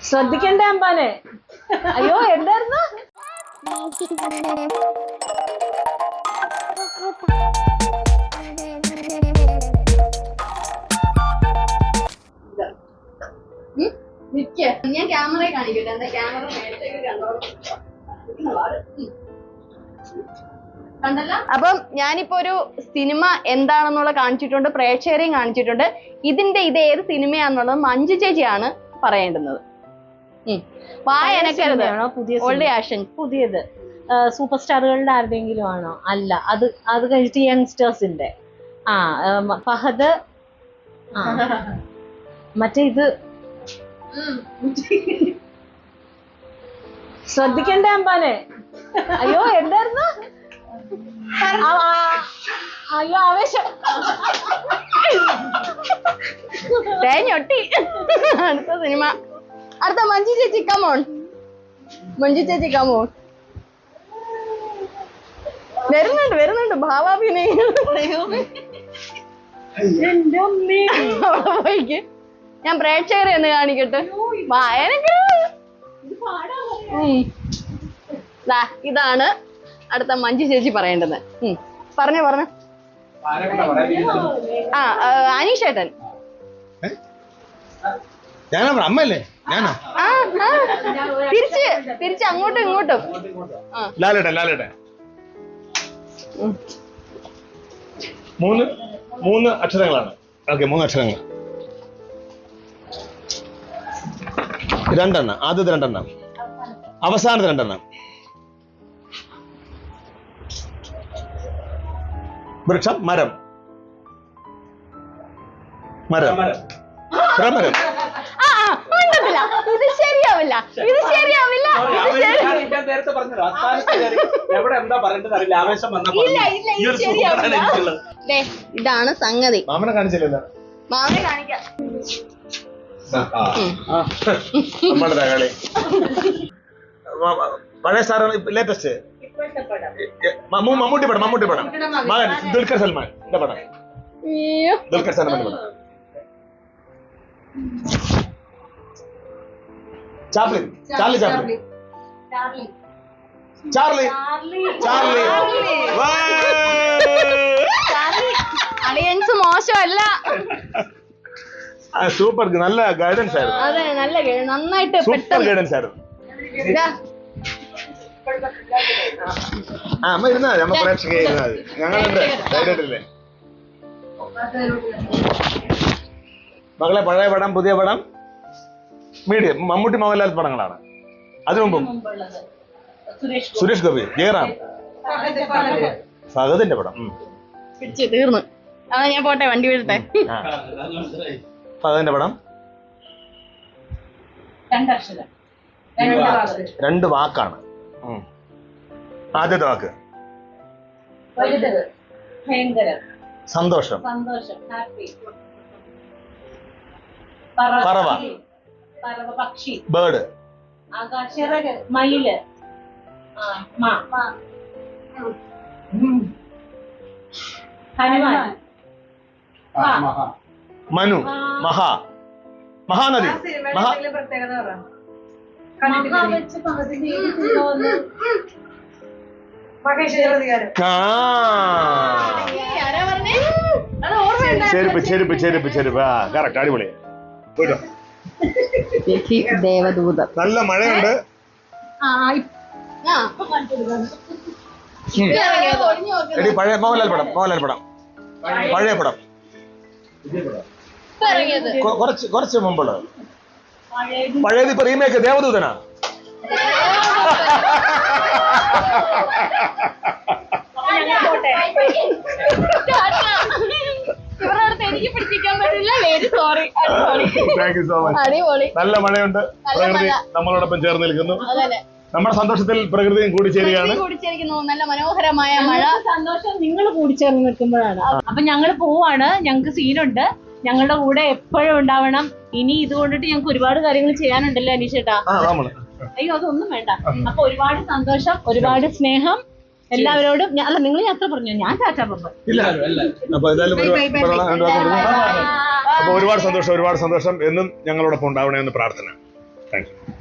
ശ്രദ്ധിക്കണ്ടേ അമ്പാനെ? അയ്യോ എന്തായിരുന്നു? ഞാൻ ക്യാമറ കാണിക്കട്ടെ. എന്താ ക്യാമറ നേരത്തേക്ക് കണ്ടല്ലോ. അപ്പം ഞാനിപ്പോ ഒരു സിനിമ എന്താണെന്നുള്ള കാണിച്ചിട്ടുണ്ട്, പ്രേക്ഷകരെയും കാണിച്ചിട്ടുണ്ട്. ഇത് ഏത് സിനിമയാണെന്നുള്ളത് മഞ്ജു ചേച്ചിയാണ് പറയേണ്ടുന്നത്. വായനക്കരുത്. ഓൾഡ് ആക്ഷൻ പുതിയത് സൂപ്പർ സ്റ്റാറുകളുടെ ആരുടെയെങ്കിലും ആണോ? അല്ല, അത് കഴിഞ്ഞിട്ട് യങ്സ്റ്റേഴ്സിന്റെ. ഫഹദ്. മറ്റേ ഇത് ശ്രദ്ധിക്കണ്ടേ അമ്പാനെ? അയ്യോ എന്തായിരുന്നു? അയ്യോ ആവേശം. തേഞ്ഞൊട്ടി. അടുത്ത സിനിമ, അടുത്ത മഞ്ജു ചേച്ചി കമോൺ. മഞ്ജു ചേച്ചി കമോൺ. വരുന്നുണ്ട് ഭാവാഭിനയം. ഞാൻ പ്രേക്ഷകരെ ഒന്ന് കാണിക്കട്ടെ. ഇതാണ് അടുത്ത മഞ്ജു ചേച്ചി പറയേണ്ടത്. പറഞ്ഞു അനീഷേട്ടൻ. അമ്മല്ലേ? തിരിച്ച് അങ്ങോട്ടും ഇങ്ങോട്ടും. ലാലേട്ടൻ. മൂന്ന് അക്ഷരങ്ങളാണ്. ഓക്കെ, 3 അക്ഷരങ്ങൾ. രണ്ടെണ്ണം. ആദ്യത്തെ 2 അവസാനത്തെ 2. വൃക്ഷം, മരം. ഇത് ശരിയാവില്ല. ഇതാണ് സംഗതി. മാമനെ കാണിച്ചില്ലല്ലോ. മാമനെ കാണിക്കാം. പഴയ സ്റ്റാർ ലേറ്റസ്റ്റ് മമ്മൂട്ടി പടം. മകൻ ദുൽഖർ സൽമാന്റെ പടം. ദുൽഖർ സൽമാന്റെ പടം. ചാർലി. അളിയൻസ് മോശമല്ല. സൂപ്പർ, നല്ല ഗൈഡൻസ് ആയിരുന്നു. അതെ, നല്ല നന്നായിട്ട് സൂപ്പർ ഗൈഡൻസ് ആയിരുന്നു. അമ്മ ഇരുന്നാ മതി, അമ്മ പ്രേക്ഷക ഇരുന്നാ മതി. ഞങ്ങളുണ്ട്, ധൈര്യമായിട്ടില്ലേ മകളെ? പഴയ പടം, പുതിയ പടം, മീഡിയം. മമ്മൂട്ടി മോഹൻലാൽ പടങ്ങളാണ്. അതിനു മുമ്പും സുരേഷ് ഗോപി, ജയറാം, ഫഹദിന്റെ പടം. തീർന്നു. അതാ ഞാൻ പോട്ടെ, വണ്ടി വീഴട്ടെ. ഫഹദിന്റെ പടം. 2 വാക്കാണ്. ആദ്യത്തെ വാക്ക് സന്തോഷം. പറവ, പക്ഷി, ബേർഡ്, ആകാശിറക്, മയില്, ഹനുമാൻ, മനു, മഹാനദി. ചെരുപ്പ്. കറക്റ്റ്, അടിപൊളി. ദേവദൂതം. നല്ല മഴയുണ്ട്. പഴയ മോഹൻലാൽ പടം. പഴയ പടം കുറച്ച് മുമ്പുള്ളത്. പഴയത് ഇപ്പൊ റീമേക്ക് ദേവദൂതനാ. എനിക്ക് പിടിപ്പിക്കാൻ പറ്റില്ല. Very sorry. Thank you so much. അടിപൊളി. നല്ല മഴയുണ്ട്. പ്രകൃതി നമ്മളോടൊപ്പം ചേർന്ന് നിൽക്കുന്നു. നമ്മുടെ സന്തോഷത്തിൽ പ്രകൃതിയും കൂടിച്ചേരുകയാണ്. നല്ല മനോഹരമായ മഴ. സന്തോഷം നിങ്ങൾ കൂടിച്ചേർന്ന് നിൽക്കുമ്പോഴാണ്. അപ്പൊ ഞങ്ങൾ പോവാണ്. ഞങ്ങൾക്ക് സീനുണ്ട്. ഞങ്ങളുടെ കൂടെ എപ്പോഴും ഉണ്ടാവണം. ഇനി ഇതുകൊണ്ടിട്ട് ഞങ്ങൾക്ക് ഒരുപാട് കാര്യങ്ങൾ ചെയ്യാനുണ്ടല്ലോ അനീഷേട്ടാ. അയ്യോ, അതൊന്നും വേണ്ട. അപ്പൊ ഒരുപാട് സന്തോഷം, ഒരുപാട് സ്നേഹം എല്ലാവരോടും. അല്ല, നിങ്ങൾ യാത്ര പറഞ്ഞു, ഞാൻ ടാറ്റാ പറഞ്ഞു. അപ്പൊ ഒരുപാട് സന്തോഷം എന്നും ഞങ്ങളോടൊപ്പം ഉണ്ടാവണമെന്ന് പ്രാർത്ഥന. Thank you.